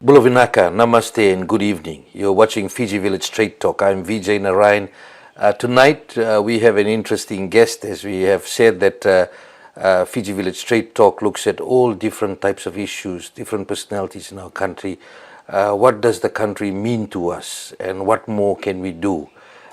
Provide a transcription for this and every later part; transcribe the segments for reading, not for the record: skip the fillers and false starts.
Bulovinaka, namaste and good evening. You're watching Fiji Village Straight Talk. I'm Vijay Narayan. Tonight we have an interesting guest, as we have said that Fiji Village Straight Talk looks at all different types of issues, different personalities in our country. What does the country mean to us and what more can we do?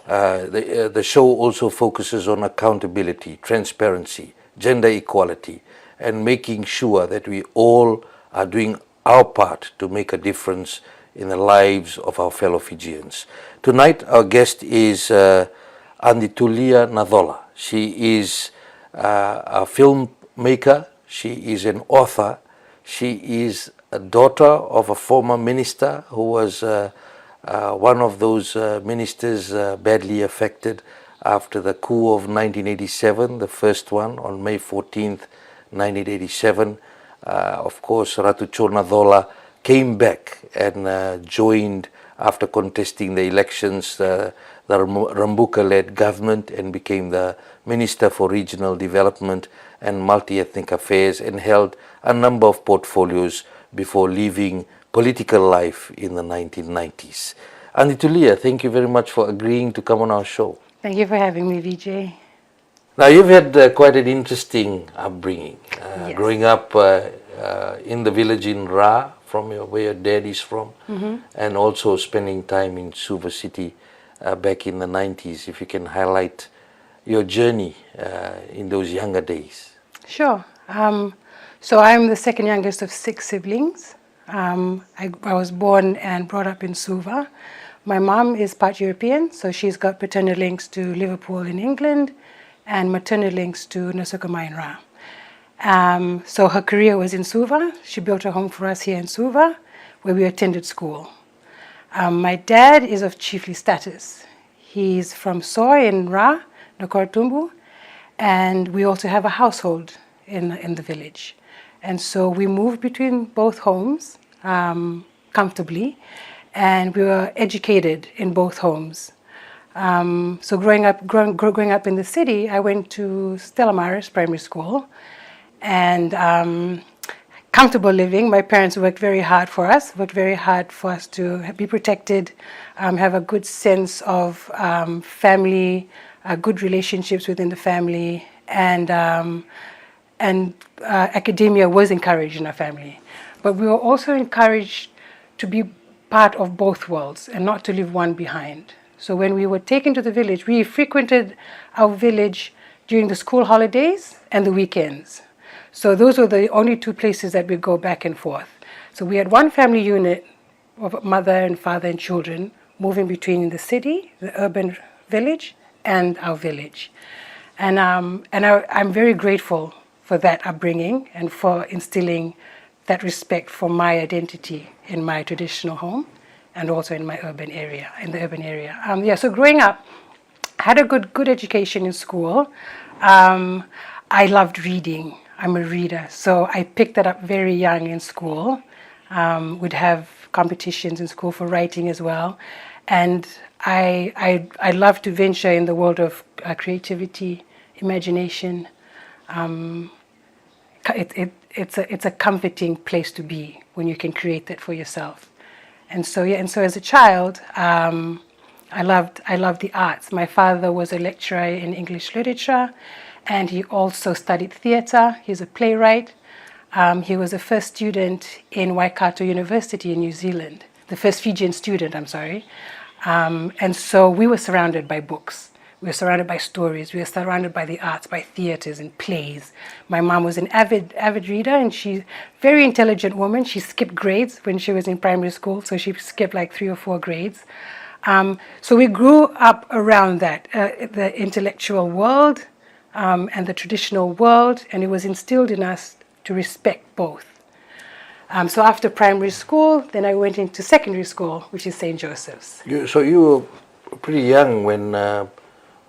The show also focuses on accountability, transparency, gender equality, and making sure that we all are doing our part to make a difference in the lives of our fellow Fijians. Tonight our guest is Tulia Nacola. She is a filmmaker, she is an author, she is a daughter of a former minister who was one of those ministers badly affected after the coup of 1987, the first one on May 14th, 1987. Of course, Ratu Nacola came back and joined after contesting the elections, the Rambuka-led government, and became the Minister for Regional Development and Multi-Ethnic Affairs, and held a number of portfolios before leaving political life in the 1990s. Tulia, thank you very much for agreeing to come on our show. Thank you for having me, Vijay. Now, you've had quite an interesting upbringing, Yes. Growing up in the village in Ra, from where your dad is from, and also spending time in Suva city back in the 90s. If you can highlight your journey in those younger days. Sure. So I'm the second youngest of 6 siblings. I was born and brought up in Suva. My mom is part European, so she's got paternal links to Liverpool in England and maternal links to Nusakamai in Ra. So her career was in Suva. She built a home for us here in Suva, where we attended school. My dad is of chiefly status. He's from Soy in Ra, Nakora, and we also have a household in the village. And so we moved between both homes comfortably, and we were educated in both homes. So growing up in the city, I went to Stella Maris Primary School, and comfortable living. My parents worked very hard for us to be protected, have a good sense of family, good relationships within the family, and academia was encouraged in our family. But we were also encouraged to be part of both worlds and not to leave one behind. So when we were taken to the village, we frequented our village during the school holidays and the weekends. So those were the only 2 places that we go back and forth. So we had one family unit of mother and father and children moving between the city, the urban village, and our village. And I'm very grateful for that upbringing and for instilling that respect for my identity in my traditional home and also in my urban area, So growing up, I had a good education in school. I loved reading. I'm a reader, so I picked that up very young in school. Would have competitions in school for writing as well. And I love to venture in the world of creativity, imagination. It's a comforting place to be when you can create that for yourself. And so as a child, I loved the arts. My father was a lecturer in English literature, and he also studied theatre. He's a playwright. He was the first student in Waikato University in New Zealand, the first Fijian student, and so we were surrounded by books. We were surrounded by stories. We were surrounded by the arts, by theatres and plays. My mom was an avid reader, and she's a very intelligent woman. She skipped grades when she was in primary school, so she skipped like 3 or 4 grades. So we grew up around that, the intellectual world and the traditional world, and it was instilled in us to respect both. So after primary school, then I went into secondary school, which is St. Joseph's. So you were pretty young when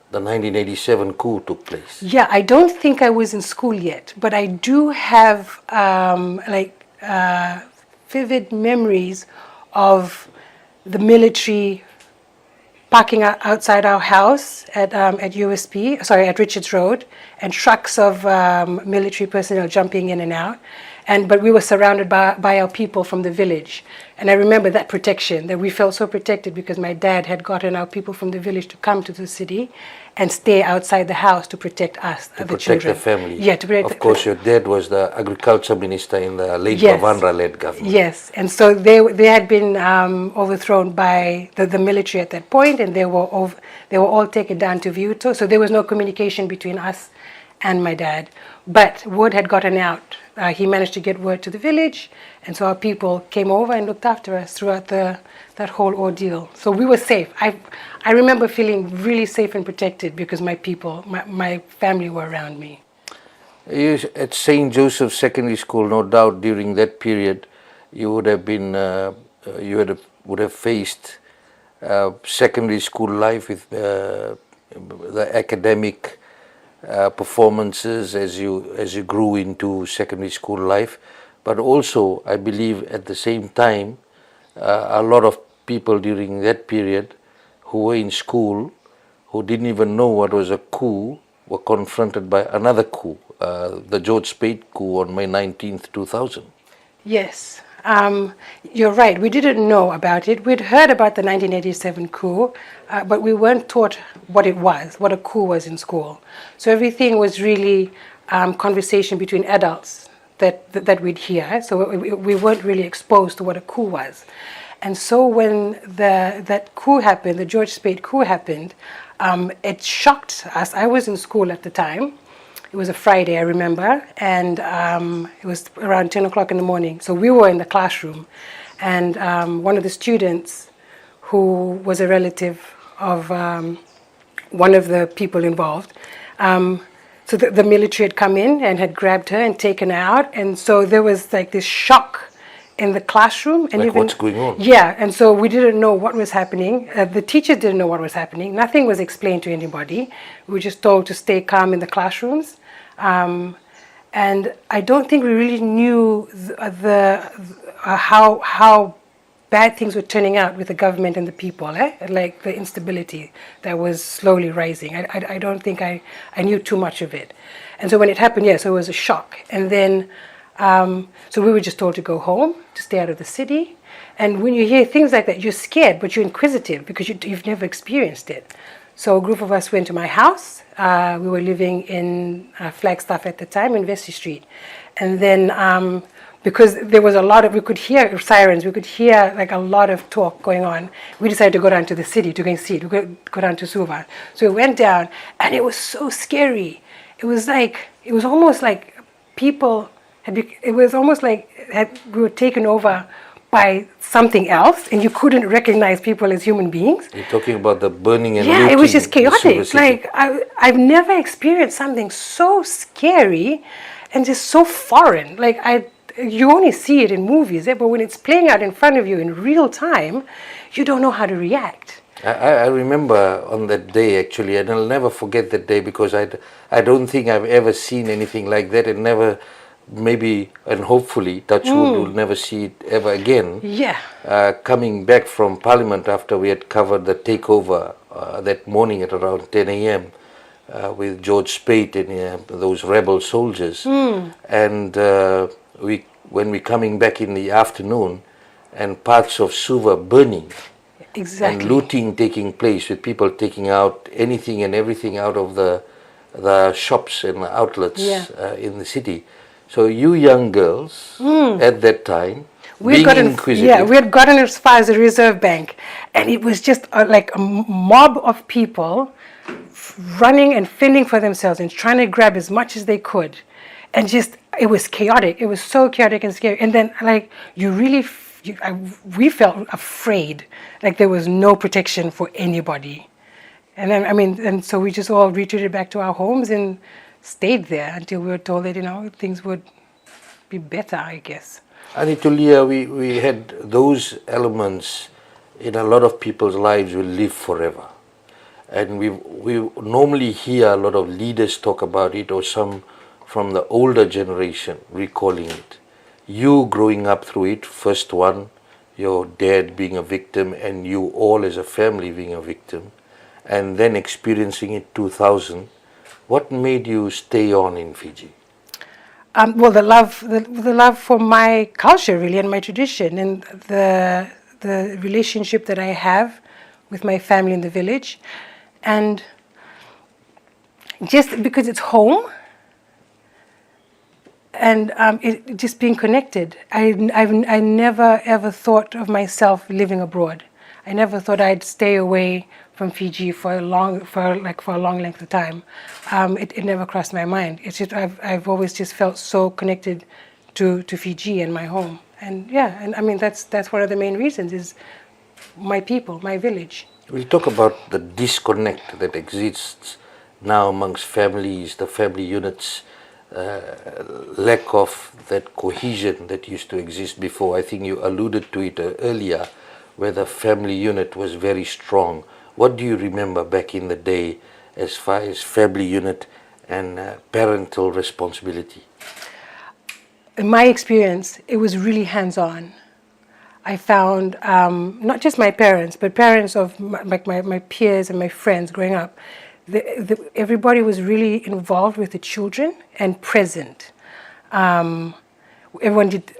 the 1987 coup took place. Yeah, I don't think I was in school yet, but I do have vivid memories of the military parking outside our house at Richards Road, and trucks of military personnel jumping in and out. But we were surrounded by our people from the village. And I remember that protection, that we felt so protected because my dad had gotten our people from the village to come to the city and stay outside the house to protect us, to the protect children. the family. Yeah, to protect. Of course, your dad was the agriculture minister in the late Yes. Bavandra-led government. Yes, and so they had been overthrown by the military at that point, and they were all taken down to Viuto. So there was no communication between us and my dad. But word had gotten out. He managed to get word to the village, and so our people came over and looked after us throughout that whole ordeal. So we were safe. I remember feeling really safe and protected because my people, my family were around me. You, at St. Joseph's Secondary School, no doubt during that period, you would have been, would have faced secondary school life with the academic performances as you grew into secondary school life, but also I believe at the same time a lot of people during that period who were in school who didn't even know what was a coup were confronted by another coup, the George Speight coup on May 19th, 2000. Yes. You're right. We didn't know about it. We'd heard about the 1987 coup, but we weren't taught what it was, what a coup was in school. So everything was really conversation between adults that we'd hear. So we weren't really exposed to what a coup was. And so when that coup happened, the George Speight coup happened, it shocked us. I was in school at the time. It was a Friday, I remember, and it was around 10 o'clock in the morning. So we were in the classroom, and one of the students, who was a relative of one of the people involved, so the military had come in and had grabbed her and taken her out, and so there was like this shock in the classroom. And like what's going on? Yeah, and so we didn't know what was happening. The teachers didn't know what was happening. Nothing was explained to anybody. We were just told to stay calm in the classrooms. And I don't think we really knew how bad things were turning out with the government and the people, like the instability that was slowly rising. I don't think I knew too much of it. And so when it happened, so it was a shock. And then so we were just told to go home, to stay out of the city. And when you hear things like that, you're scared, but you're inquisitive because you've never experienced it. So a group of us went to my house. We were living in Flagstaff at the time, in Vesey Street. And then because there was we could hear sirens, we could hear like a lot of talk going on, we decided to go down to the city to go and see it. We could go down to Suva. So we went down, and it was so scary. It was almost like people... It was almost like we were taken over by something else, and you couldn't recognize people as human beings. You're talking about the burning and looting. Yeah, it was just chaotic. Like I've never experienced something so scary and just so foreign. Like you only see it in movies, but when it's playing out in front of you in real time, you don't know how to react. I remember on that day actually, and I'll never forget that day because I don't think I've ever seen anything like that, and never. Maybe and hopefully, touch wood, we'll never see it ever again. Yeah. Coming back from Parliament after we had covered the takeover that morning at around 10 a.m. With George Speight and those rebel soldiers, and when we're coming back in the afternoon, and parts of Suva burning, exactly, and looting taking place with people taking out anything and everything out of the shops and the outlets in the city. So you young girls at that time, inquisitive. we had gotten as far as the Reserve Bank, and it was just like a mob of people running and fending for themselves and trying to grab as much as they could, and just it was chaotic. It was so chaotic and scary. And then like we felt afraid, like there was no protection for anybody. And then and so we just all retreated back to our homes and stayed there until we were told that things would be better, I guess. And Tulia, we had those elements in a lot of people's lives will live forever, and we normally hear a lot of leaders talk about it, or some from the older generation recalling it. You growing up through it, first one, your dad being a victim, and you all as a family being a victim, and then experiencing it 2000. What made you stay on in Fiji? Well, the love for my culture, really, and my tradition, and the relationship that I have with my family in the village, and just because it's home, and just being connected. I never ever thought of myself living abroad. I never thought I'd stay away from Fiji for a long length of time. It never crossed my mind. It's just I've always just felt so connected to Fiji and my home. And yeah, and I mean that's one of the main reasons is my people, my village. We'll talk about the disconnect that exists now amongst families, the family units, lack of that cohesion that used to exist before. I think you alluded to it earlier, where the family unit was very strong. What do you remember back in the day as far as family unit and parental responsibility? In my experience, it was really hands-on. I found not just my parents, but parents of my peers and my friends growing up, everybody was really involved with the children and present. Everyone did.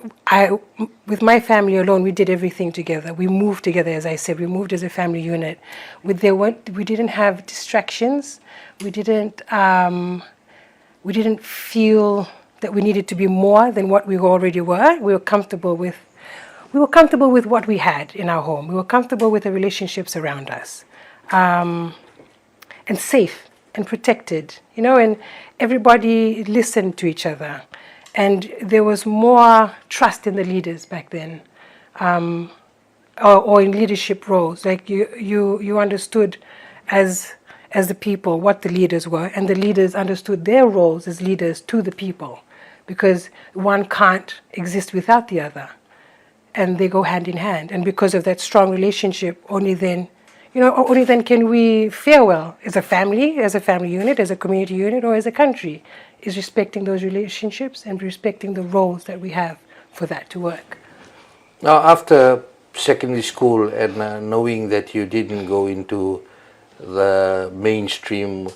With my family alone, we did everything together. We moved together, as I said. We moved as a family unit. We didn't have distractions. We didn't feel that we needed to be more than what we already were. We were comfortable with what we had in our home. We were comfortable with the relationships around us, and safe and protected. And everybody listened to each other. And there was more trust in the leaders back then, or in leadership roles. Like you understood as the people what the leaders were, and the leaders understood their roles as leaders to the people, because one can't exist without the other, and they go hand in hand. And because of that strong relationship, only then can we fare well as a family unit, as a community unit, or as a country, is respecting those relationships and respecting the roles that we have for that to work. Now, after secondary school and knowing that you didn't go into the mainstream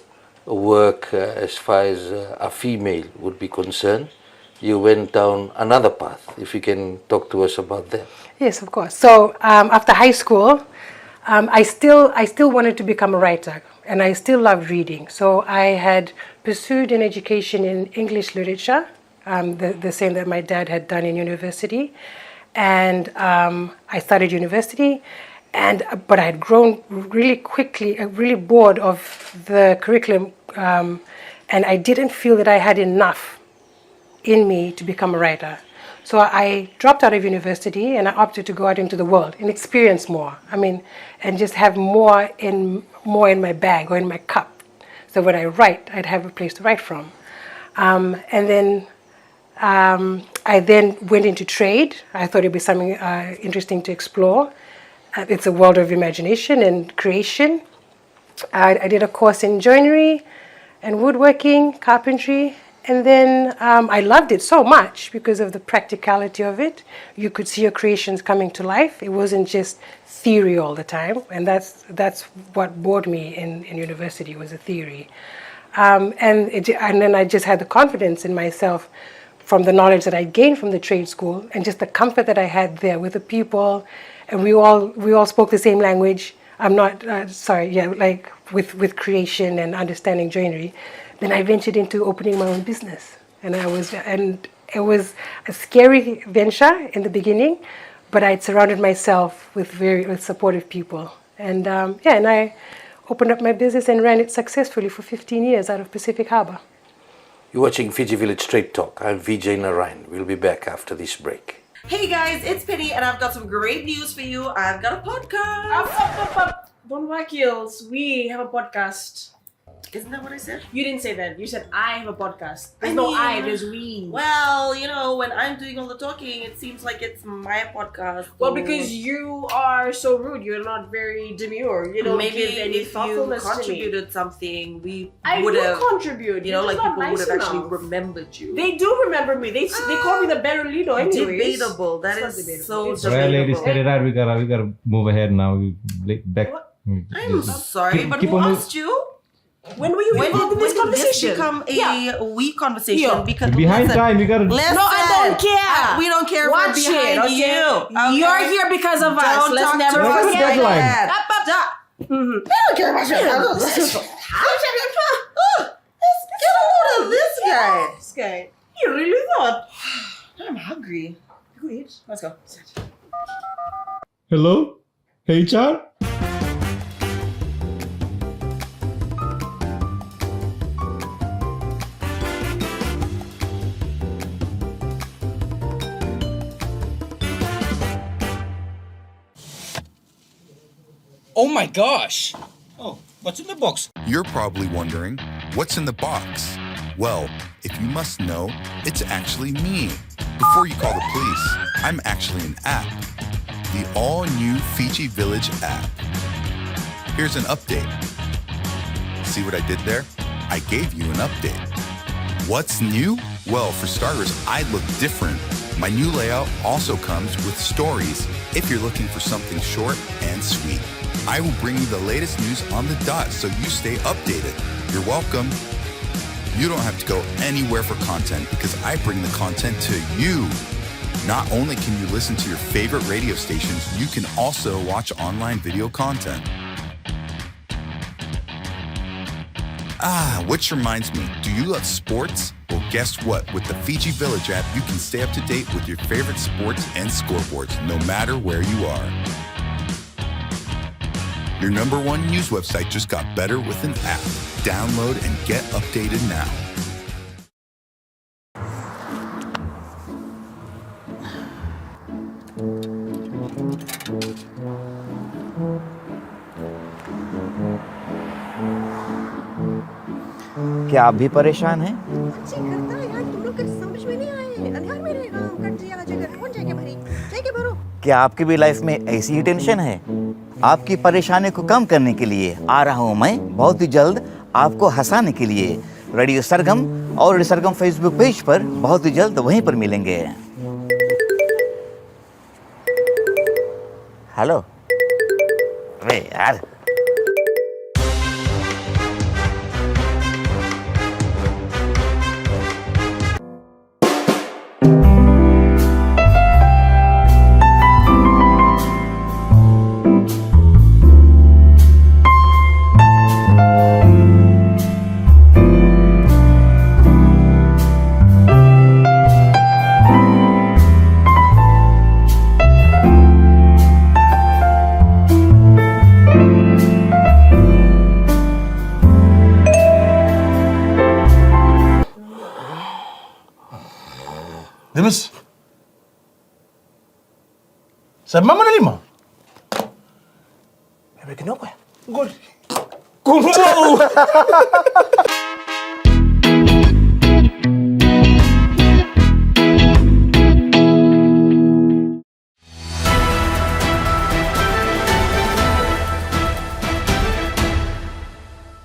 work as far as a female would be concerned, you went down another path. If you can talk to us about that. Yes, of course. So after high school, I still wanted to become a writer, and I still loved reading. So I had pursued an education in English literature, the same that my dad had done in university. And I started university, but I had grown really quickly, really bored of the curriculum, and I didn't feel that I had enough in me to become a writer. So I dropped out of university and I opted to go out into the world and experience more. And just have more in my bag or in my cup. So when I write, I'd have a place to write from. And then I then went into trade. I thought it'd be something interesting to explore. It's a world of imagination and creation. I did a course in joinery and woodworking, carpentry. And then I loved it so much because of the practicality of it. You could see your creations coming to life. It wasn't just theory all the time, and that's what bored me in university, was the theory. And then I just had the confidence in myself from the knowledge that I gained from the trade school, and just the comfort that I had there with the people, and we all spoke the same language. With creation and understanding joinery. Then I ventured into opening my own business, and it was a scary venture in the beginning, but I had surrounded myself with supportive people, and I opened up my business and ran it successfully for 15 years out of Pacific Harbour. You're watching Fiji Village Straight Talk. I'm Vijay Narayan. We'll be back after this break. Hey guys, it's Penny, and I've got some great news for you. I've got a podcast. Up. Don't whack heels. We have a podcast. Isn't that what I said? You didn't say that. You said I have a podcast. There's there's we. Well, when I'm doing all the talking, it seems like it's my podcast. Well, because you are so rude. You're not very demure. You don't maybe give any if you thoughtfulness contributed something, we I would have contribute. people would have enough. actually remembered you. They do remember me. They call me the Berolino anyways. Debatable. That is so debatable. Well, ladies, get it right. We gotta move ahead now. Back. I'm sorry, but who asked you? When were you involved in this when did this conversation? become a we conversation? Yeah. Because Behind listen, time, we gotta. listen, No, I don't care. we don't care if Watch we're behind it, okay? you. Okay? You're here because of us. Don't Let's talk never to us forget like deadline. that. I don't care about your Let's get a load of this guy. This guy. He really thought. I'm hungry. Go eat. Let's go. Hello? HR? Oh my gosh! Oh, what's in the box? You're probably wondering, what's in the box? Well, if you must know, it's actually me. Before you call the police, I'm actually an app. The all-new Fiji Village app. Here's an update. See what I did there? I gave you an update. What's new? Well, for starters, I look different. My new layout also comes with stories if you're looking for something short and sweet. I will bring you the latest news on the dot so you stay updated. You're welcome. You don't have to go anywhere for content because I bring the content to you. Not only can you listen to your favorite radio stations, you can also watch online video content. Which reminds me, do you love sports? Well, guess what? With the Fiji Village app, you can stay up to date with your favorite sports and scoreboards, no matter where you are. Your #1 news website just got better with an app. Download and get updated now. क्या आप भी परेशान हैं? अच्छी करता है यार, तुम लोग कुछ समझ में नहीं आए। अंधार में कट जिया जगह कौन जाएगा भरी? जाएगा भरो। क्या आपकी भी लाइफ में ऐसी ही टेंशन है? आपकी परेशानी को कम करने के लिए आ रहा हूँ मैं बहुत ही जल्द आपको हंसाने के लिए। रेडियो सरगम और रेडियो सरगम फेसबुक पेज पर बहुत ही जल्द वहीं पर मिलेंगे। हेलो, अरे यार, Demis, sa mama na lima? Bebe, kenapa ya? Gol.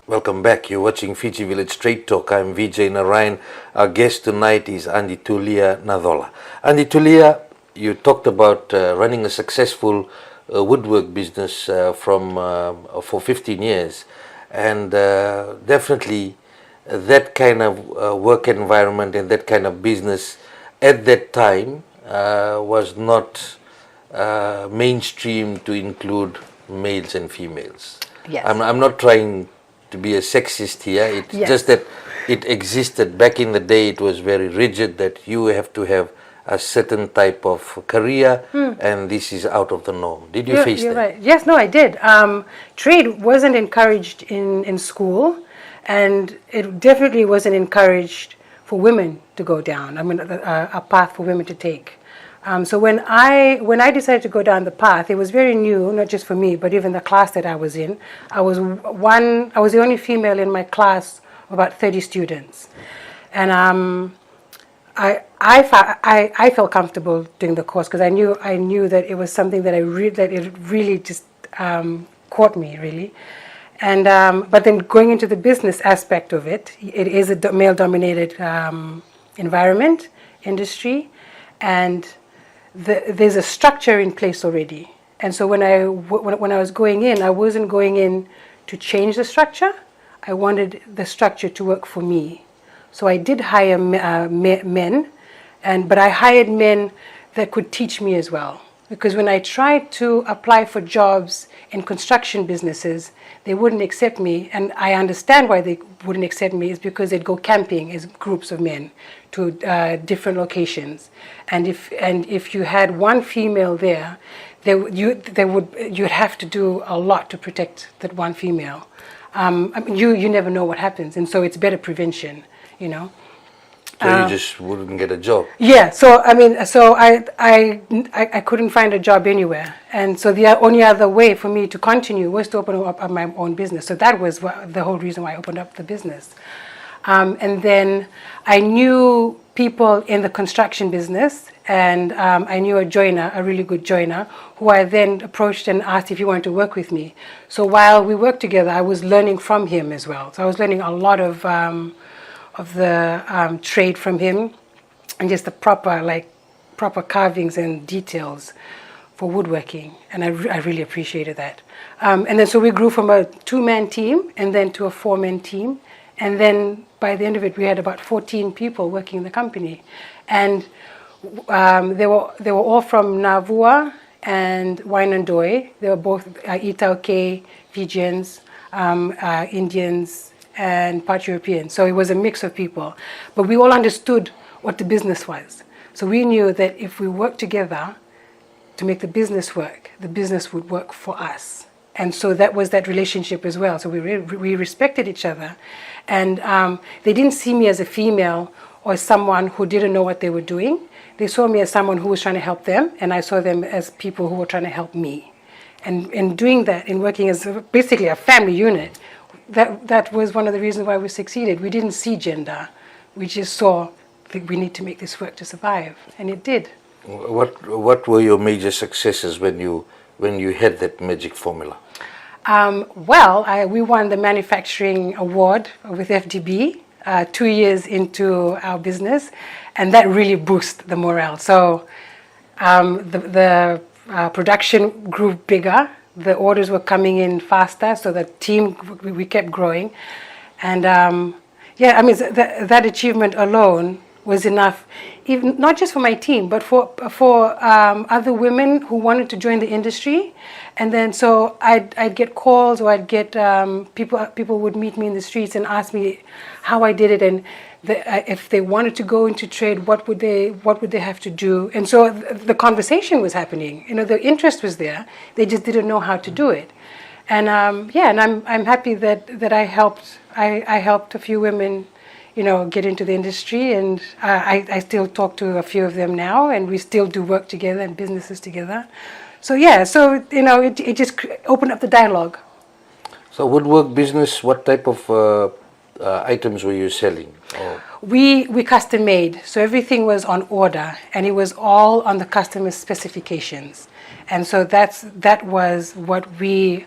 Welcome back. You're watching Fiji Village Straight Talk. I'm Vijay Narayan. Our guest tonight is Tulia Nacola. Tulia, you talked about running a successful woodwork business for 15 years, and definitely that kind of work environment and that kind of business at that time was not mainstream to include males and females. Yes. I'm not trying to be a sexist here. It's Yes. just that it existed back in the day. It was very rigid that you have to have a certain type of career, and this is out of the norm. Did you face You're that? right. Yes, no, I did. Trade wasn't encouraged in school, and it definitely wasn't encouraged for women to go down. I mean, a path for women to take. So when I decided to go down the path, it was very new, not just for me, but even the class that I was in. I was the only female in my class of about 30 students, and I felt comfortable doing the course because I knew that it was something that it really just caught me really, and but then going into the business aspect of it, it is a male-dominated environment, industry, and there's a structure in place already. And so when I was going in, I wasn't going in to change the structure. I wanted the structure to work for me. So I did hire men, but I hired men that could teach me as well. Because when I tried to apply for jobs in construction businesses, they wouldn't accept me. And I understand why they wouldn't accept me, is because they'd go camping as groups of men to different locations. And if you had one female there, you'd have to do a lot to protect that one female. I mean, you never know what happens, and so it's better prevention, you know. So you just wouldn't get a job. Yeah, so I mean, I couldn't find a job anywhere, and so the only other way for me to continue was to open up my own business. So that was the whole reason why I opened up the business. And then I knew people in the construction business, and I knew a really good joiner, who I then approached and asked if he wanted to work with me. So while we worked together, I was learning from him as well. So I was learning a lot of the trade from him, and just the proper carvings and details for woodworking, and I really appreciated that. And then so we grew from a 2-man team and then to a 4-man team, and then by the end of it we had about 14 people working in the company, and they were all from Navua and Wyandotte. They were both Itauke, Fijians, Indians, and part European. So it was a mix of people. But we all understood what the business was. So we knew that if we worked together to make the business work, the business would work for us. And so that was that relationship as well. So we respected each other. And they didn't see me as a female or someone who didn't know what they were doing. They saw me as someone who was trying to help them, and I saw them as people who were trying to help me. And in doing that, in working as basically a family unit, that was one of the reasons why we succeeded. We didn't see gender. We just saw that we need to make this work to survive, and it did. What were your major successes when you had that magic formula? We won the manufacturing award with FDB 2 years into our business, and that really boosted the morale. So the production grew bigger. The orders were coming in faster, so the team, we kept growing. And that achievement alone was enough, even not just for my team, but for other women who wanted to join the industry. And then so I'd get calls, or I'd get people would meet me in the streets and ask me how I did it, and if they wanted to go into trade, what would they have to do? And so the conversation was happening. You know, the interest was there. They just didn't know how to do it. And and I'm happy that I helped a few women, you know, get into the industry, and I still talk to a few of them now, and we still do work together and businesses together. So you know, it just opened up the dialogue. So woodwork business, what type of items were you selling? We custom made, so everything was on order, and it was all on the customer's specifications, and so that was what we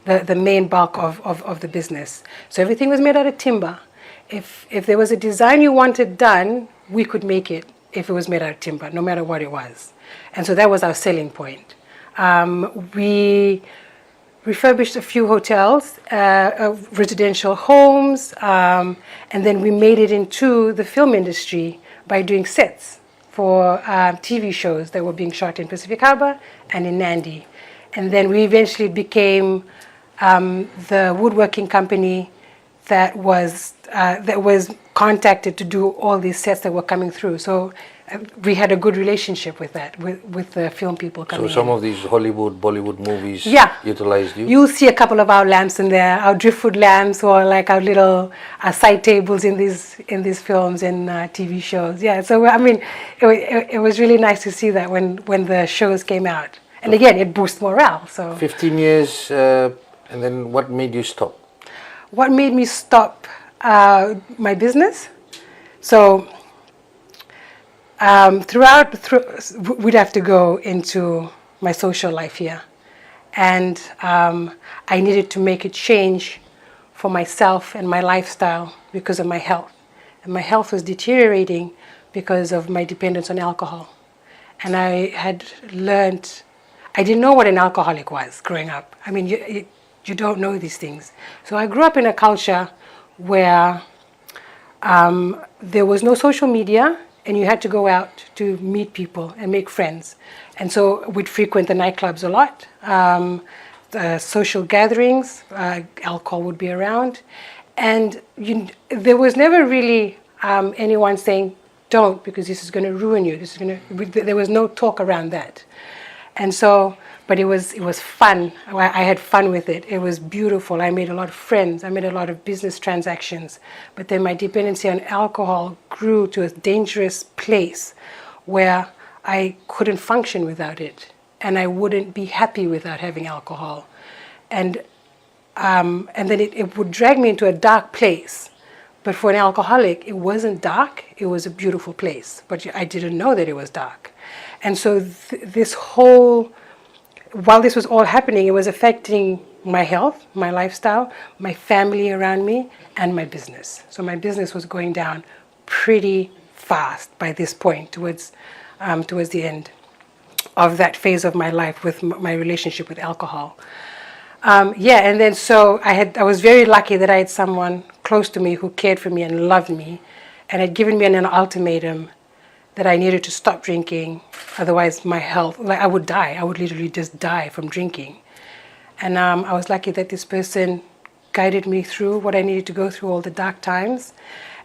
the main bulk of the business. So everything was made out of timber. If there was a design you wanted done, we could make it if it was made out of timber, no matter what it was, and so that was our selling point. We refurbished a few hotels, residential homes, and then we made it into the film industry by doing sets for TV shows that were being shot in Pacific Harbor and in Nandi. And then we eventually became the woodworking company that was contacted to do all these sets that were coming through. So we had a good relationship with that, with the film people coming in. So some of these Hollywood, Bollywood movies utilized you? You'll see a couple of our lamps in there, our driftwood lamps, or like our little side tables in these films and TV shows. Yeah, so I mean, it was really nice to see that when the shows came out. And again, it boosts morale. So 15 years, and then what made you stop? What made me stop my business? So we'd have to go into my social life here, and I needed to make a change for myself and my lifestyle because of my health, and my health was deteriorating because of my dependence on alcohol. And I had learned, I didn't know what an alcoholic was growing up. I mean, You don't know these things. So I grew up in a culture where there was no social media, and you had to go out to meet people and make friends. And so we'd frequent the nightclubs a lot, the social gatherings, alcohol would be around. And there was never really anyone saying, don't, because this is going to ruin you. There was no talk around that. And so, but it was fun. I had fun with it. It was beautiful. I made a lot of friends. I made a lot of business transactions. But then my dependency on alcohol grew to a dangerous place where I couldn't function without it, and I wouldn't be happy without having alcohol. And then it would drag me into a dark place. But for an alcoholic, it wasn't dark. It was a beautiful place. But I didn't know that it was dark. And so while this was all happening, it was affecting my health, my lifestyle, my family around me, and my business. So my business was going down pretty fast by this point, towards the end of that phase of my life with my relationship with alcohol. And then so I was very lucky that I had someone close to me who cared for me and loved me, and had given me an ultimatum that I needed to stop drinking, otherwise my health, I would die. I would literally just die from drinking. And I was lucky that this person guided me through what I needed to go through, all the dark times.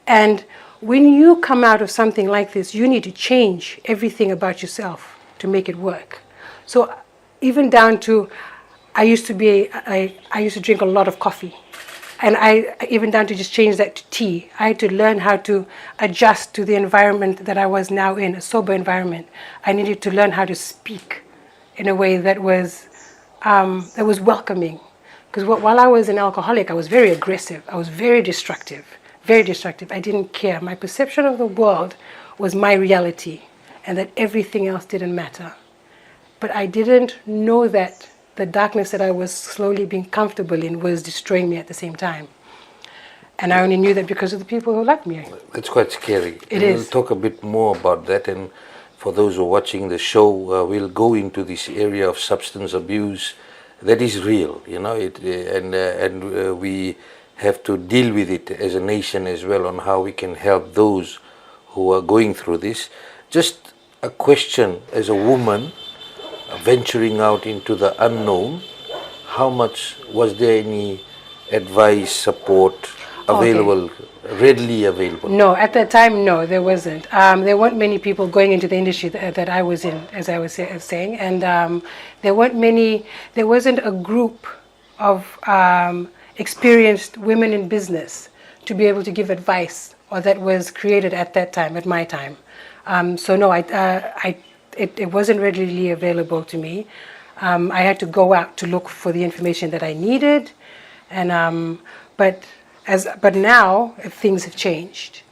And when you come out of something like this, you need to change everything about yourself to make it work. So even down to, I used to drink a lot of coffee. And even down to just change that to tea. I had to learn how to adjust to the environment that I was now in, a sober environment. I needed to learn how to speak in a way that was welcoming. Because while I was an alcoholic, I was very aggressive. I was very destructive. Very destructive. I didn't care. My perception of the world was my reality, and that everything else didn't matter. But I didn't know that the darkness that I was slowly being comfortable in was destroying me at the same time. And I only knew that because of the people who loved me. It's quite scary. It is. We'll talk a bit more about that. And for those who are watching the show, we'll go into this area of substance abuse that is real, and we have to deal with it as a nation as well, on how we can help those who are going through this. Just a question, as a woman venturing out into the unknown, how much was there any advice, support available, readily available? No, at that time, no, there wasn't. There weren't many people going into the industry that I was in, as I was saying, and there wasn't a group of experienced women in business to be able to give advice, or that was created at that time, at my time. So no, it wasn't readily available to me. I had to go out to look for the information that I needed, and but now things have changed.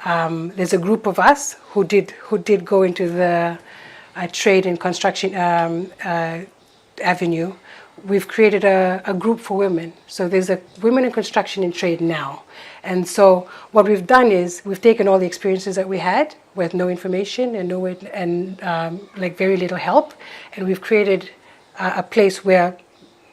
There's a group of us who did go into the trade and construction avenue. We've created a group for women. So there's a women in construction and trade now. And so what we've done is we've taken all the experiences that we had with no information and very little help, and we've created a place where,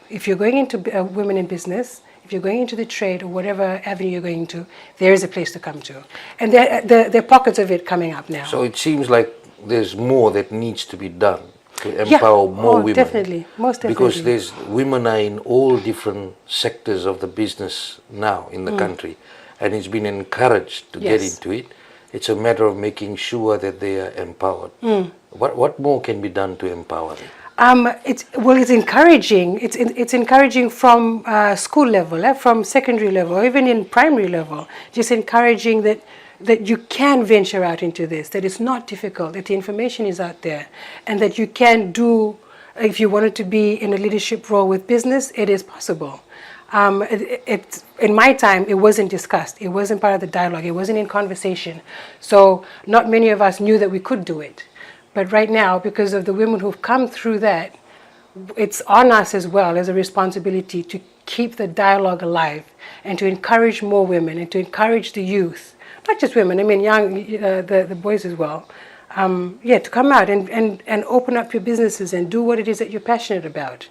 if you're going into women in business, if you're going into the trade or whatever avenue you're going to, there is a place to come to. And there are pockets of it coming up now. So it seems like there's more that needs to be done to empower more women. Definitely, most definitely. Because women are in all different sectors of the business now in the country, and it's been encouraged to get into it. It's a matter of making sure that they are empowered. What more can be done to empower them? It's encouraging. It's encouraging from school level, from secondary level, or even in primary level. Just encouraging that you can venture out into this, that it's not difficult, that the information is out there, and that you can do, if you wanted to be in a leadership role with business, it is possible. In my time, it wasn't discussed. It wasn't part of the dialogue. It wasn't in conversation. So not many of us knew that we could do it. But right now, because of the women who've come through that, it's on us as well as a responsibility to keep the dialogue alive and to encourage more women and to encourage the youth, not just women, I mean the boys as well, to come out and open up your businesses and do what it is that you're passionate about.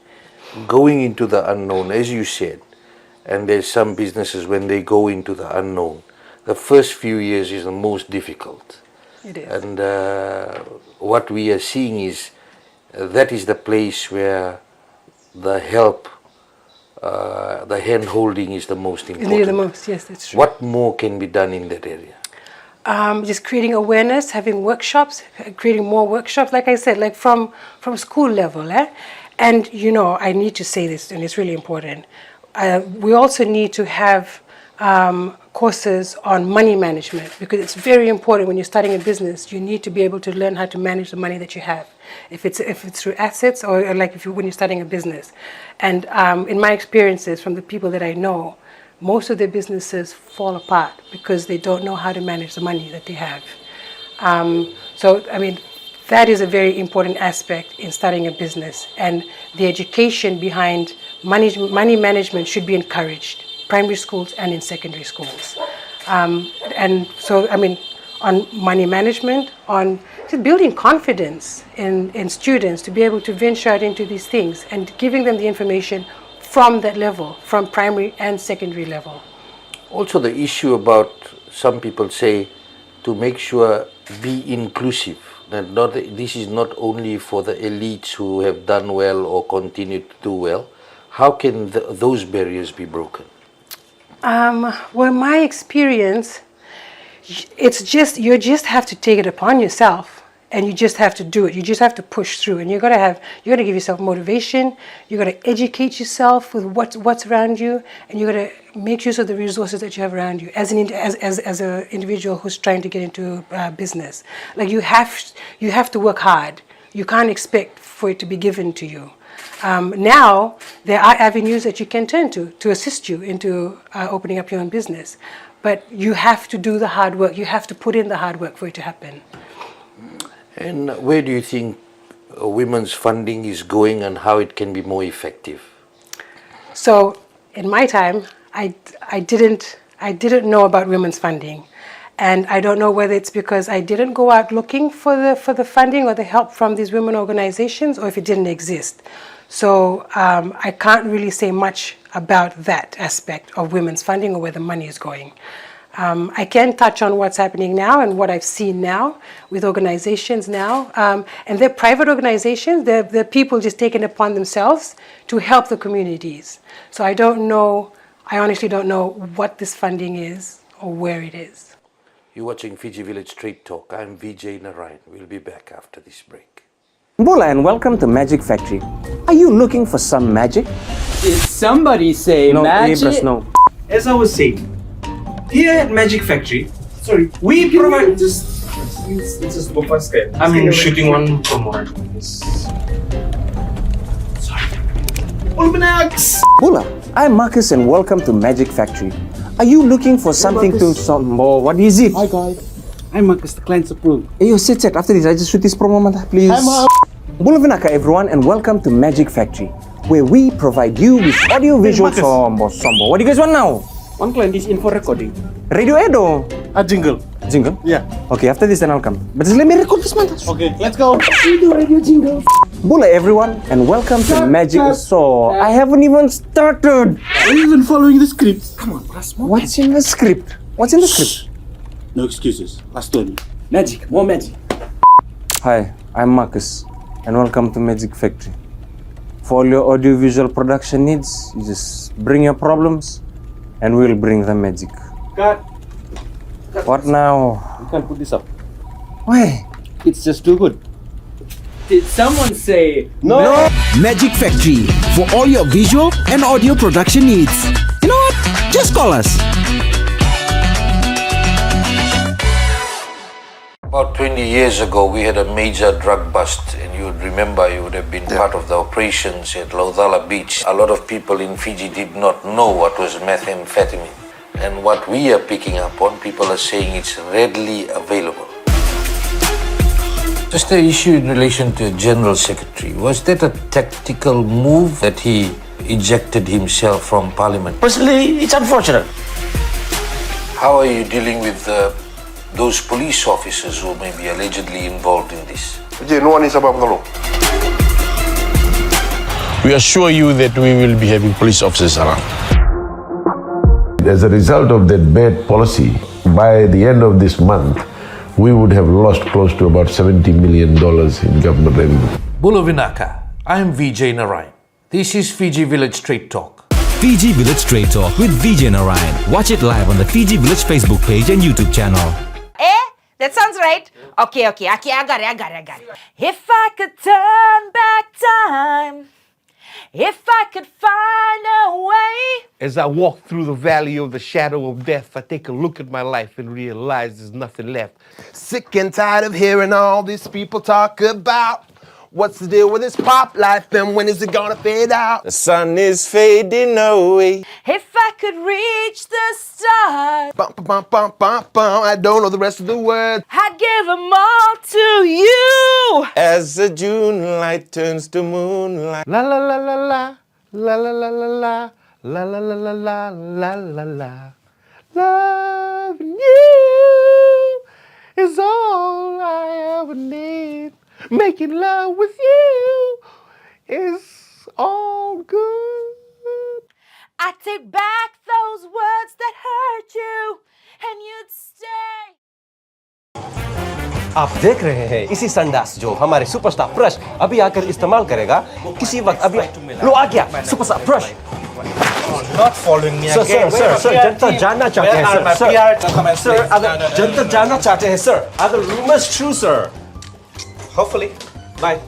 going into the unknown, as you said, and there's some businesses when they go into the unknown, the first few years is the most difficult. It is. And what we are seeing is that is the place where the help, the hand holding is the most important. Indeed, the most, yes, that's true. What more can be done in that area? Just creating awareness, having workshops, creating more workshops, like I said, like from school level. And, I need to say this, and it's really important. We also need to have courses on money management, because it's very important when you're starting a business. You need to be able to learn how to manage the money that you have, if it's through assets or like when you're starting a business. And in my experiences from the people that I know, most of their businesses fall apart because they don't know how to manage the money that they have. That is a very important aspect in starting a business, and the education behind money management should be encouraged, primary schools and in secondary schools. On money management, on just building confidence in students to be able to venture out into these things, and giving them the information from that level, from primary and secondary level. Also the issue about, some people say, to make sure be inclusive. That this is not only for the elites who have done well or continue to do well. How can those barriers be broken? Well, my experience, it's just, you just have to take it upon yourself, and you just have to do it. You just have to push through, and you got to give yourself motivation. You got to educate yourself with what's around you, and you got to make use of the resources that you have around you as an individual who's trying to get into business. Like you have to work hard. You can't expect for it to be given to you. Now there are avenues that you can turn to assist you into opening up your own business, but you have to do the hard work. You have to put in the hard work for it to happen. And where do you think women's funding is going, and how it can be more effective? So in my time, I didn't know about women's funding, and I don't know whether it's because I didn't go out looking for the funding or the help from these women organizations, or if it didn't exist. So I can't really say much about that aspect of women's funding or where the money is going. I can touch on what's happening now and what I've seen now with organizations now. And they're private organizations. They're people just taking it upon themselves to help the communities. So I honestly don't know what this funding is or where it is. You're watching Fiji Village Street Talk. I'm Vijay Narayan. We'll be back after this break. Bola, and welcome to Magic Factory. Are you looking for some magic? Did somebody say magic? No. As I was saying, here at Magic Factory, we provide. It's just go fast, guy. I'm shooting one promo. Sorry. Bola, I'm Marcus and welcome to Magic Factory. Are you looking for something to what is it? Hi guys, I'm Marcus, the client's approved. Hey, yo, sit after this. I just shoot this promo, please. Bula vinaka everyone and welcome to Magic Factory, where we provide you with audio visual Sombo. What do you guys want now? One client is in for recording. Radio Edo. A jingle. Jingle? Yeah. Okay, after this then I'll come. But just let me record this man. Okay, let's go. We do radio jingle. Bula everyone and welcome to Magic. So I haven't even started. Are you even following the script? Come on, plus more. What's in the script? What's in the script? No excuses. Last one. Magic, more magic. Hi, I'm Marcus and welcome to Magic Factory. For all your audiovisual production needs, you just bring your problems and we'll bring the magic. Cut. What now? You can't put this up. Why? It's just too good. Did someone say no? Magic Factory for all your visual and audio production needs. You know what? Just call us. About 20 years ago, we had a major drug bust, and you would remember, you would have been part of the operations at Laudala Beach. A lot of people in Fiji did not know what was methamphetamine. And what we are picking up on, people are saying it's readily available. Just the issue in relation to General Secretary, was that a tactical move that he ejected himself from Parliament? Personally, it's unfortunate. How are you dealing with those police officers who may be allegedly involved in this? Vijay, no one is above the law. we assure you that we will be having police officers around. As a result of that bad policy, by the end of this month, we would have lost close to about $70 million in government revenue. Belo Vinaka, I am Vijay Narayan. This is Fiji Village Straight Talk. Fiji Village Straight Talk with Vijay Narayan. Watch it live on the Fiji Village Facebook page and YouTube channel. That sounds right. Okay, I got it. If I could turn back time, if I could find a way. As I walk through the valley of the shadow of death, I take a look at my life and realize there's nothing left. Sick and tired of hearing all these people talk about what's the deal with this pop life and when is it gonna fade out? The sun is fading away. If I could reach the stars, Bum, bum, bum, bum, bum. I don't know the rest of the words. I'd give them all to you. As the June light turns to moonlight. La la la la la, la la la la la, la la la la la, la la la. Loving you is all I ever need. Making love with you is all good. I take back those words that hurt you, and you'd stay. आप देख रहे हैं इसी संडास जो हमारे superstar brush अभी आकर इस्तेमाल करेगा किसी वक्त अभी लो आ गया superstar brush Not following me again. Sir, जनता जानना चाहते हैं सर अगर जनता जानना चाहते हैं सर अगर rumors true sir. Hopefully. Bye.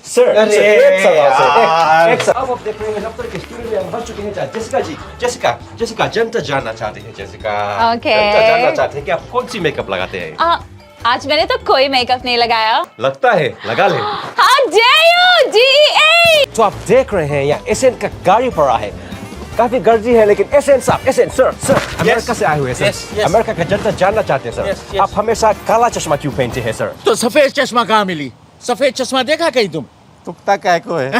Sir, एक अब देख रहे हैं दफ्तर के स्टूडियो में हम भर चुके हैं जेसिका जनता जानना चाहते हैं जेसिका जनता जानना चाहते हैं कि आप कौन सी मेकअप लगाते हैं आज मैंने तो कोई मेकअप नहीं लगाया लगता है लगा ले How dare you DEA तो आप देख रहे हैं यहाँ एसेंट का गाड़ी पड़ा है काफी गर्जी है लेकिन एसेंट साहब एसेंट सर अमेरिका से आए हुए हैं सर अमेरिका का जनता जानना चाहते हैं सर आप हमेशा काला चश्मा क्यों पहनते हैं सर तो सफेद चश्मा कहाँ मिली? सफेद चश्मा देखा कहीं तुम? तुकता काय को है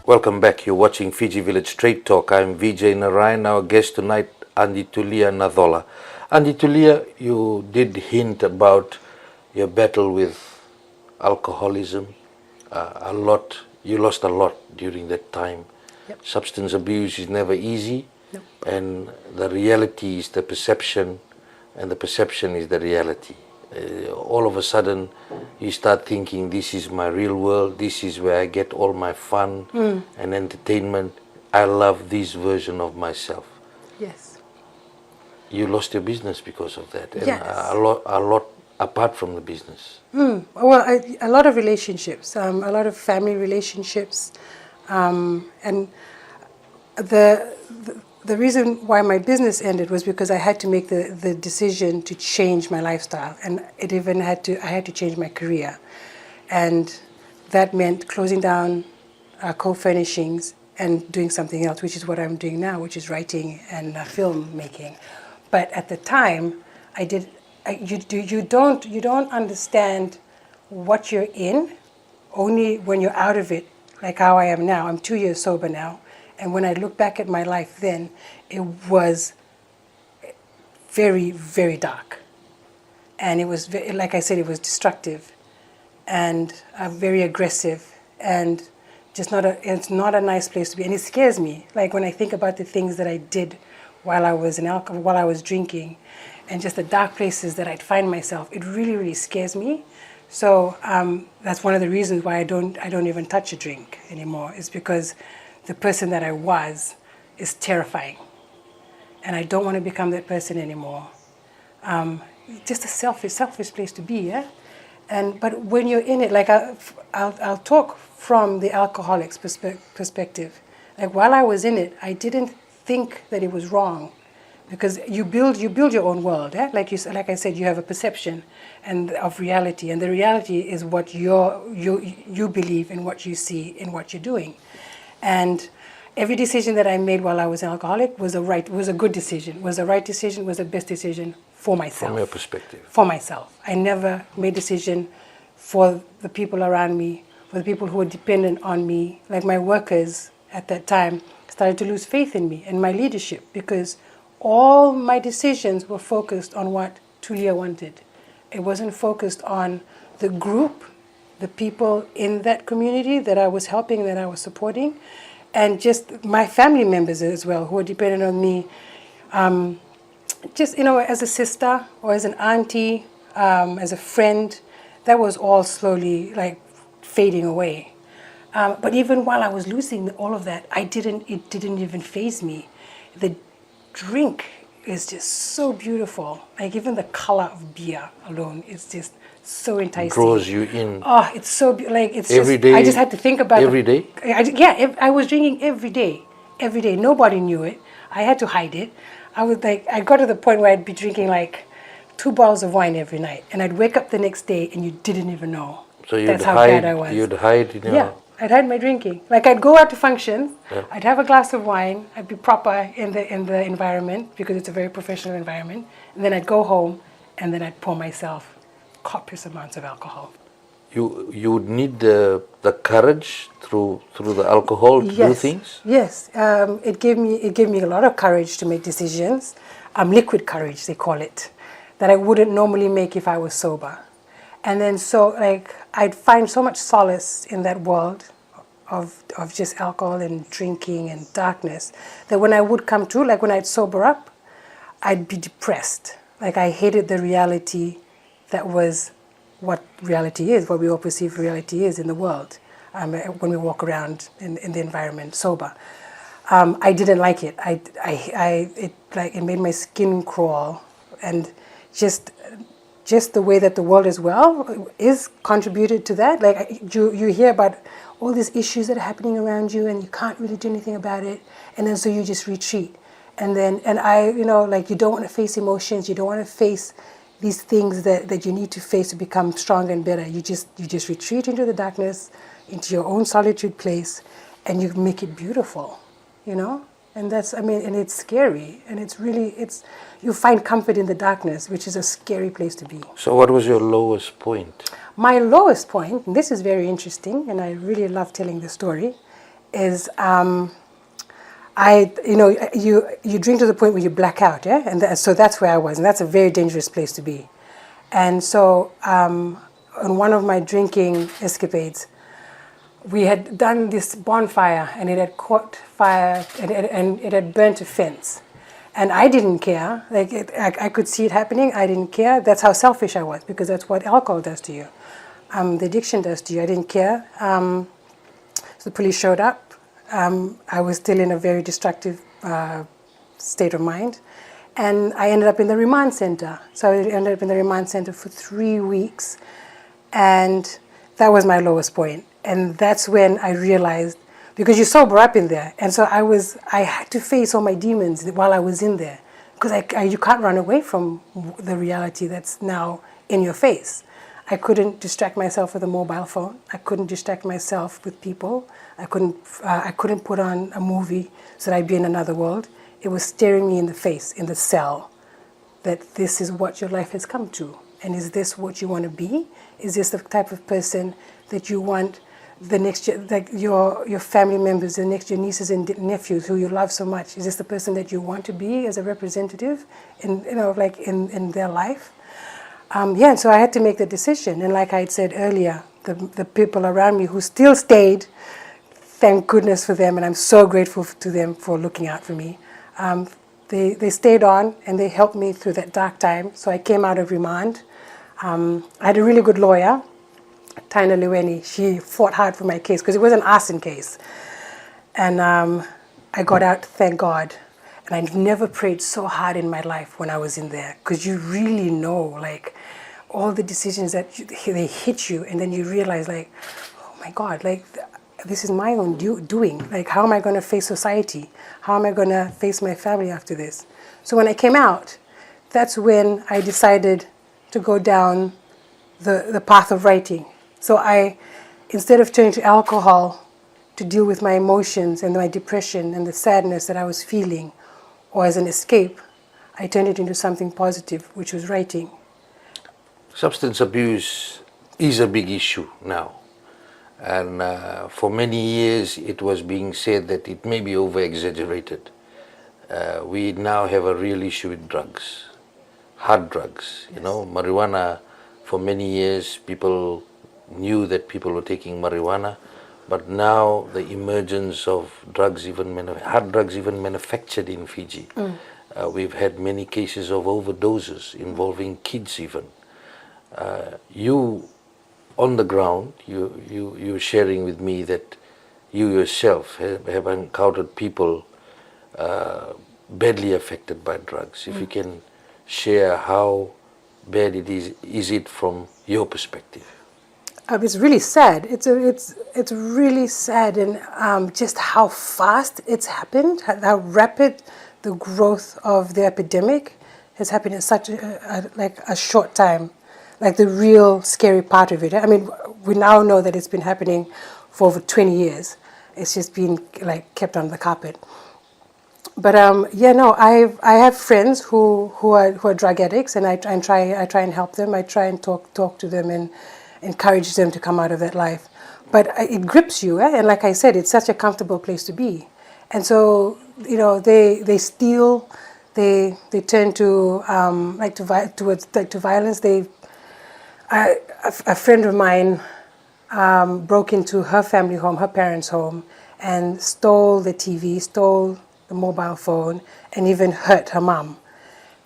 Welcome back. You're watching Fiji Village Straight Talk. I'm Vijay Narayan. Our guest tonight, Tulia Nacola. Tulia, you did hint about your battle with alcoholism. A lot. You lost a lot during that time. Yep. Substance abuse is never easy. Nope. And the reality is the perception, and the perception is the reality. All of a sudden, you start thinking, this is my real world, this is where I get all my fun and entertainment. I love this version of myself. Yes. You lost your business because of that. And Yes. a lot apart from the business. Well, a lot of relationships, a lot of family relationships, and the reason why my business ended was because I had to make the decision to change my lifestyle, and I had to change my career, and that meant closing down co-furnishings and doing something else, which is what I'm doing now, which is writing and filmmaking. But at the time, you don't understand what you're in only when you're out of it, like how I am now. I'm 2 years sober now. And when I look back at my life then, it was very, very dark. And it was, like I said, it was destructive and very aggressive and just it's not a nice place to be. And it scares me. Like when I think about the things that I did while I was while I was drinking and just the dark places that I'd find myself, it really, really scares me. So that's one of the reasons why I don't even touch a drink anymore, is because the person that I was is terrifying. And I don't want to become that person anymore. Just a selfish place to be, yeah? But when you're in it, like I'll talk from the alcoholic's perspective. Like while I was in it, I didn't think that it was wrong, because you build your own world, eh? Like I said, you have a perception of reality, and the reality is what you believe and what you see in what you're doing. And every decision that I made while I was an alcoholic was a good decision, was the right decision, was the best decision for myself. From your perspective. For myself. I never made a decision for the people around me, for the people who were dependent on me, like my workers at that time, started to lose faith in me and my leadership, because all my decisions were focused on what Tulia wanted. It wasn't focused on the group, the people in that community that I was helping, that I was supporting, and just my family members as well, who were dependent on me, just, as a sister or as an auntie, as a friend. That was all slowly like fading away. But even while I was losing all of that, it didn't even faze me. The drink is just so beautiful. Like even the color of beer alone is just so enticing. Draws you in. Oh, it's so it's every just, day. I just had to think about every day. I was drinking every day. Every day. Nobody knew it. I had to hide it. I got to the point where I'd be drinking like 2 bottles of wine every night, and I'd wake up the next day and you didn't even know. So that's how bad I was. You'd hide, Yeah, I'd hide my drinking. Like I'd go out to functions, Yeah. I'd have a glass of wine, I'd be proper in the environment because it's a very professional environment, and then I'd go home and then I'd pour myself copious amounts of alcohol. You would need the courage through the alcohol to do things? Yes, it gave me a lot of courage to make decisions. Liquid courage, they call it, that I wouldn't normally make if I was sober. And then I'd find so much solace in that world of just alcohol and drinking and darkness, that when I would come to, like when I'd sober up, I'd be depressed. Like I hated the reality that was what reality is, what we all perceive reality is in the world, when we walk around in the environment sober. I didn't like it. It made my skin crawl, and just the way that the world as well is contributed to that. Like you hear about all these issues that are happening around you, and you can't really do anything about it, and then so you just retreat. And you don't want to face emotions, you don't want to face these things that you need to face to become stronger and better. You just retreat into the darkness, into your own solitude place, and you make it beautiful, And and it's scary, and you find comfort in the darkness, which is a scary place to be. So what was your lowest point? My lowest point, and this is very interesting, and I really love telling the story, is you drink to the point where you black out, yeah? And so that's where I was, and that's a very dangerous place to be. And so on one of my drinking escapades, we had done this bonfire, and it had caught fire, and it had burnt a fence. And I didn't care. I could see it happening. I didn't care. That's how selfish I was, because that's what alcohol does to you. The addiction does to you. I didn't care. So the police showed up. I was still in a very destructive state of mind. And I ended up in the Remand Center. So I ended up in the Remand Center for 3 weeks. And that was my lowest point. And that's when I realized, because you sober up in there. And so I had to face all my demons while I was in there. Because you can't run away from the reality that's now in your face. I couldn't distract myself with a mobile phone. I couldn't distract myself with people. I couldn't put on a movie so that I'd be in another world. It was staring me in the face, in the cell, that this is what your life has come to. And is this what you want to be? Is this the type of person that you want the next, like your family members, your nieces and nephews who you love so much? Is this the person that you want to be as a representative in their life? And so I had to make the decision. And like I had said earlier, the people around me who still stayed, thank goodness for them, and I'm so grateful to them for looking out for me. They stayed on, and they helped me through that dark time. So I came out of remand. I had a really good lawyer, Taina Leweni. She fought hard for my case because it was an arson case. And I got out, thank God. And I've never prayed so hard in my life when I was in there, because you really know, like, all the decisions that they hit you, and then you realize, like, oh my God, like, this is my own doing. Like, how am I going to face society? How am I going to face my family after this? So when I came out, that's when I decided to go down the path of writing. So instead of turning to alcohol to deal with my emotions and my depression and the sadness that I was feeling, or as an escape, I turned it into something positive, which was writing. Substance abuse is a big issue now. And for many years it was being said that it may be over-exaggerated. We now have a real issue with drugs, hard drugs. You know, marijuana, for many years people knew that people were taking marijuana, but now the emergence of drugs, hard drugs even manufactured in Fiji. We've had many cases of overdoses involving kids even. You, on the ground, you're sharing with me that you yourself have encountered people badly affected by drugs. If you can share how bad it is it from your perspective? It's really sad. It's really sad, and just how fast it's happened, how rapid the growth of the epidemic has happened in such a short time. Like the real scary part of it. I mean, we now know that it's been happening for over 20 years. It's just been like kept on the carpet. But I have friends who are drug addicts, and I try and help them. I try and talk to them and encourage them to come out of that life. But it grips you, and like I said, it's such a comfortable place to be. And so, you know, they steal, they turn to violence. A friend of mine broke into her family home, her parents' home, and stole the TV, stole the mobile phone, and even hurt her mom.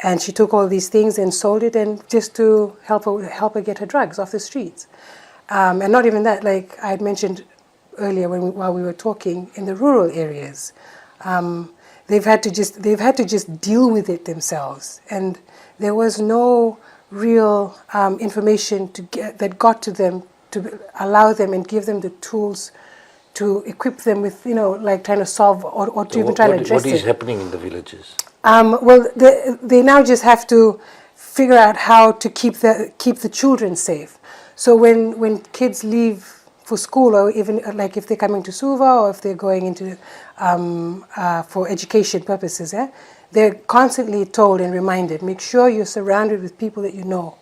And she took all these things and sold it, and just to help her get her drugs off the streets. And not even that, like I had mentioned earlier while we were talking, in the rural areas, they've had to just deal with it themselves, and there was no real information that got to them to allow them and give them the tools to equip them with, you know, like trying to solve or to even try to address it. What is happening in the villages? Well, they now just have to figure out how to keep the children safe. So when kids leave for school, or even like if they're coming to Suva or if they're going into for education purposes, they're constantly told and reminded, make sure you're surrounded with people that you know.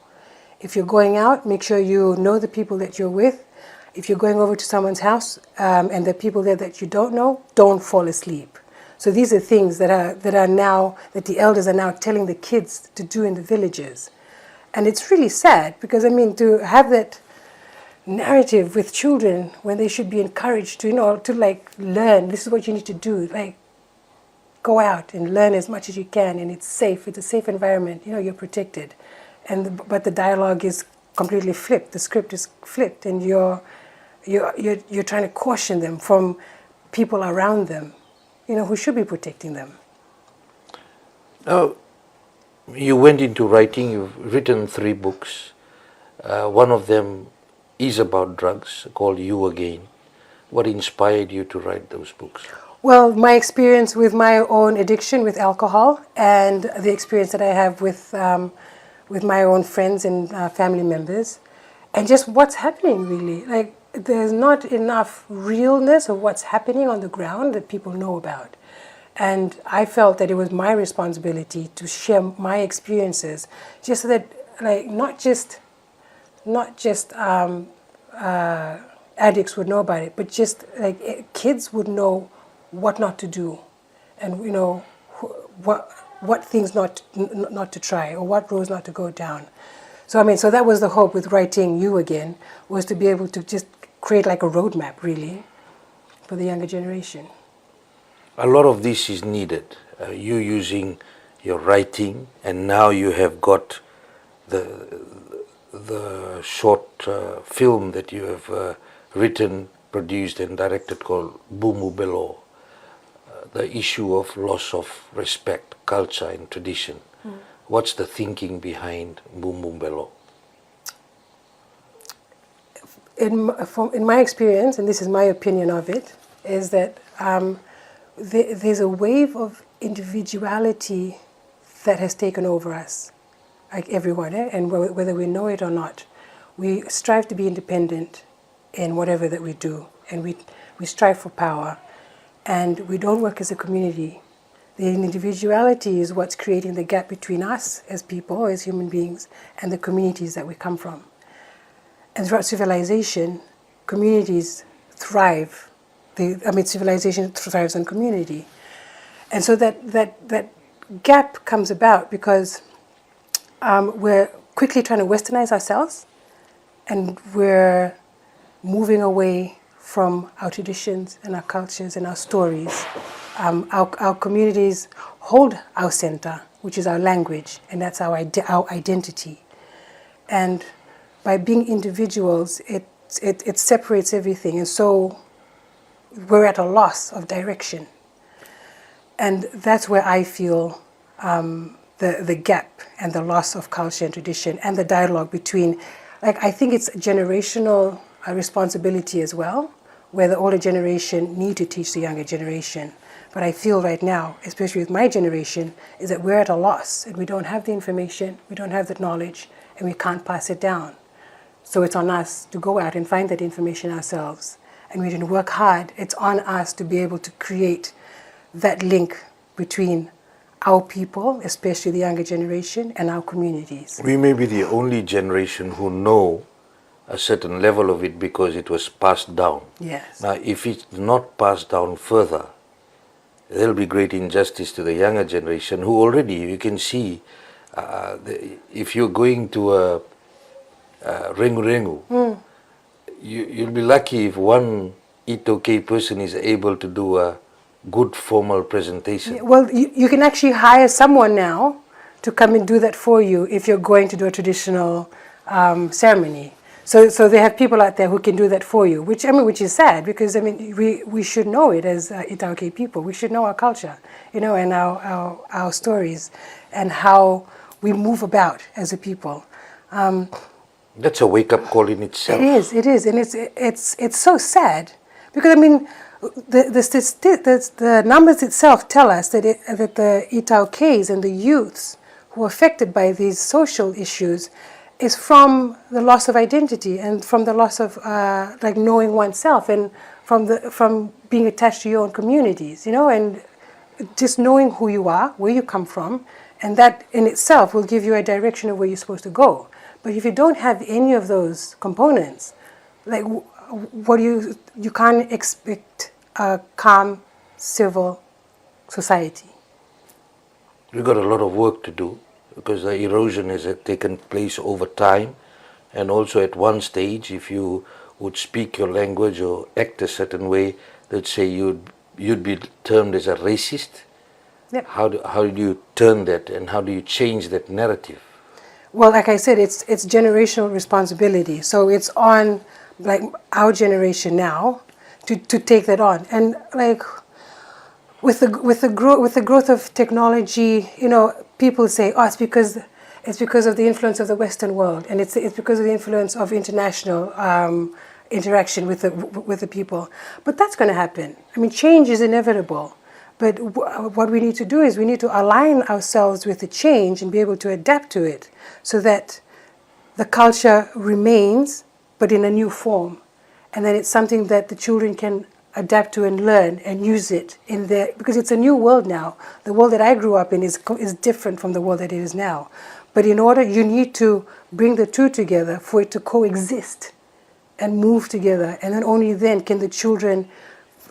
If you're going out, make sure you know the people that you're with. If you're going over to someone's house and there are people there that you don't know, don't fall asleep. So these are things that the elders are now telling the kids to do in the villages. And it's really sad because, I mean, to have that narrative with children when they should be encouraged to, you know, to like learn, this is what you need to do, like go out and learn as much as you can, and it's safe, it's a safe environment, you know, you're protected. But the dialogue is completely flipped, the script is flipped, and you're trying to caution them from people around them, you know, who should be protecting them. Now, you went into writing, you've written 3 books. One of them is about drugs, called You Again. What inspired you to write those books? Well, my experience with my own addiction with alcohol, and the experience that I have with my own friends and family members, and just what's happening really. Like, there's not enough realness of what's happening on the ground that people know about. And I felt that it was my responsibility to share my experiences, just so that, like, not just addicts would know about it, but just like kids would know what not to do, and, you know, what things not to try, or what roads not to go down. So I mean, so that was the hope with writing You Again, was to be able to just create like a roadmap really for the younger generation. A lot of this is needed. You using your writing, and now you have got the short film that you have written, produced and directed called Bubu, Belo. The issue of loss of respect, culture and tradition. What's the thinking behind Bubu, Belo? In my experience, and this is my opinion of it, is that there's a wave of individuality that has taken over us, like everyone, and whether we know it or not. We strive to be independent in whatever that we do, and we strive for power, and we don't work as a community. The individuality is what's creating the gap between us as people, as human beings, and the communities that we come from. And throughout civilization, communities thrive. Civilization thrives on community. And so that gap comes about because we're quickly trying to westernize ourselves, and we're moving away from our traditions and our cultures and our stories. Our communities hold our center, which is our language, and that's our identity. And by being individuals, it separates everything, and so we're at a loss of direction. And that's where I feel the gap and the loss of culture and tradition and the dialogue between, I think it's generational responsibility as well, where the older generation need to teach the younger generation. But I feel right now, especially with my generation, is that we're at a loss and we don't have the information, we don't have the knowledge, and we can't pass it down. So it's on us to go out and find that information ourselves. And we didn't work hard. It's on us to be able to create that link between our people, especially the younger generation, and our communities. We may be the only generation who know a certain level of it because it was passed down. Yes. Now, if it's not passed down further, there'll be great injustice to the younger generation who already, you can see, if you're going to a rengu, you'll be lucky if one Itoke person is able to do a good formal presentation. Well, you can actually hire someone now to come and do that for you if you're going to do a traditional ceremony. So they have people out there who can do that for you, which is sad, because we should know it as Itaoke people. We should know our culture, and our stories and how we move about as a people. That's a wake-up call in itself. It is, and it's so sad, because the numbers itself tell us that the Itaokes and the youths who are affected by these social issues is from the loss of identity and from the loss of knowing oneself, and from being attached to your own communities, and just knowing who you are, where you come from, and that in itself will give you a direction of where you're supposed to go. But if you don't have any of those components, you can't expect a calm civil society. We've got a lot of work to do, because the erosion has taken place over time, and also at one stage, if you would speak your language or act a certain way, let's say you'd be termed as a racist. Yep. How do you turn that, and how do you change that narrative? Well, like I said, it's generational responsibility. So it's on our generation now to take that on, and with the growth of technology, people say, oh, it's because of the influence of the Western world, and it's because of the influence of international interaction with the people. But that's going to happen. Change is inevitable. But what we need to do is we need to align ourselves with the change and be able to adapt to it, so that the culture remains, but in a new form, and then it's something that the children can adapt to and learn and use it in their, because it's a new world now. The world that I grew up in is different from the world that it is now. But in order, you need to bring the two together for it to coexist and move together, and then only then can the children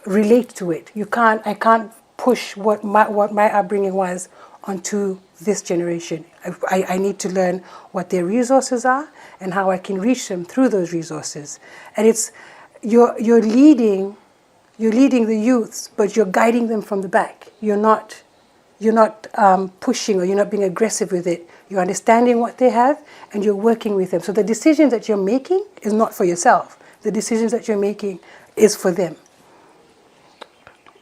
relate to it. I can't push what my upbringing was onto this generation. I need to learn what their resources are and how I can reach them through those resources. And it's you're leading the youths, but you're guiding them from the back. You're not pushing, or you're not being aggressive with it. You're understanding what they have, and you're working with them. So the decisions that you're making is not for yourself. The decisions that you're making is for them.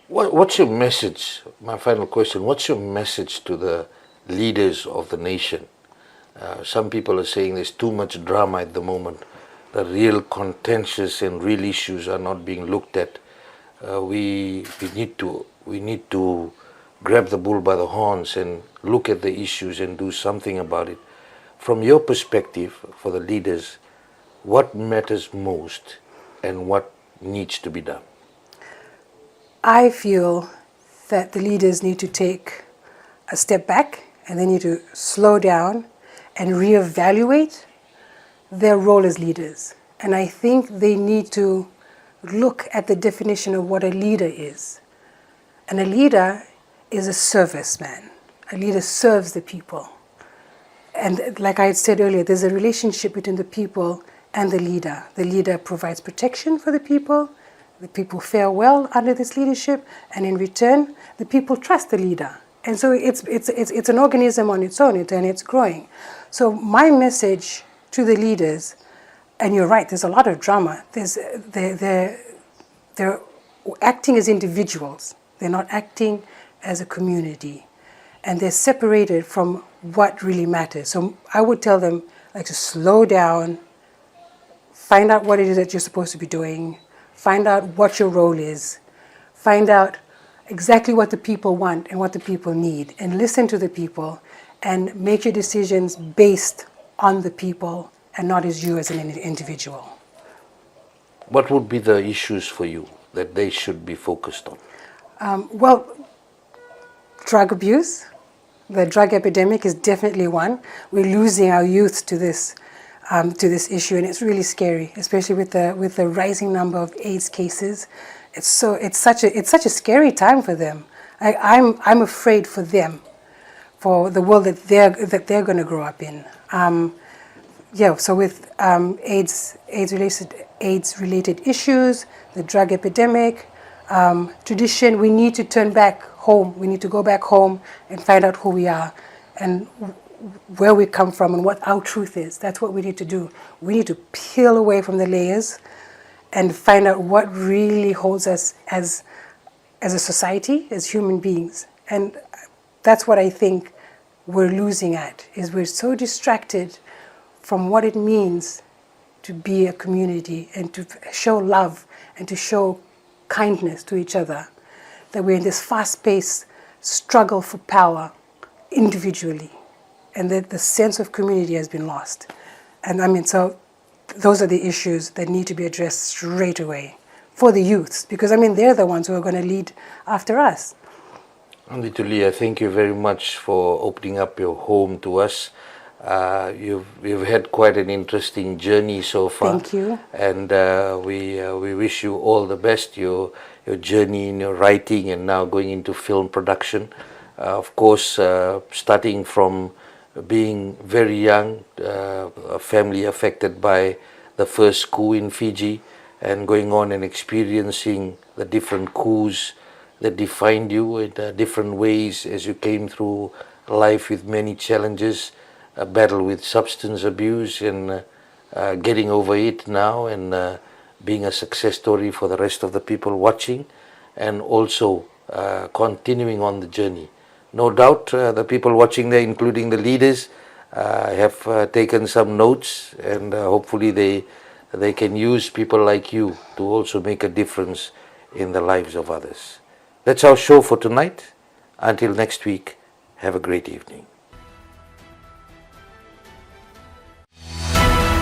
What's your message? My final question. What's your message to the leaders of the nation? Some people are saying there's too much drama at the moment. The real contentious and real issues are not being looked at. We need to grab the bull by the horns and look at the issues and do something about it. From your perspective, for the leaders, what matters most and what needs to be done? I feel that the leaders need to take a step back, and they need to slow down and reevaluate their role as leaders, And I think they need to look at the definition of what a leader is. And a leader is a serviceman. A leader serves the people. And like I had said earlier, there's a relationship between the people and the leader. The leader provides protection for the people fare well under this leadership, and in return, the people trust the leader. And so it's an organism on its own, and it's growing. So my message to the leaders, and you're right, there's a lot of drama. They're acting as individuals. They're not acting as a community. And they're separated from what really matters. So I would tell them to slow down, find out what it is that you're supposed to be doing, find out what your role is, find out exactly what the people want and what the people need, and listen to the people and make your decisions based on the people and not as you as an individual. What would be the issues for you that they should be focused on? Well, drug abuse. The drug epidemic is definitely one. We're losing our youth to this issue, and it's really scary, especially with the rising number of AIDS cases. It's such a scary time for them. I'm afraid for them, for the world that they're going to grow up in. So with AIDS-related issues, the drug epidemic, tradition, we need to turn back home. We need to go back home and find out who we are and where we come from and what our truth is. That's what we need to do. We need to peel away from the layers and find out what really holds us as a society, as human beings. And that's what I think we're losing at, is we're so distracted from what it means to be a community and to show love and to show kindness to each other, that we're in this fast-paced struggle for power individually, and that the sense of community has been lost. And so those are the issues that need to be addressed straight away for the youths, because they're the ones who are going to lead after us. Tulia, thank you very much for opening up your home to us. You've had quite an interesting journey so far. Thank you. And we wish you all the best, your journey in your writing and now going into film production. Of course, starting from being very young, a family affected by the first coup in Fiji, and going on and experiencing the different coups that defined you in different ways as you came through life with many challenges, a battle with substance abuse, and getting over it now, and being a success story for the rest of the people watching, and also continuing on the journey. No doubt the people watching there, including the leaders, have taken some notes, and hopefully they can use people like you to also make a difference in the lives of others. That's our show for tonight. Until next week, have a great evening.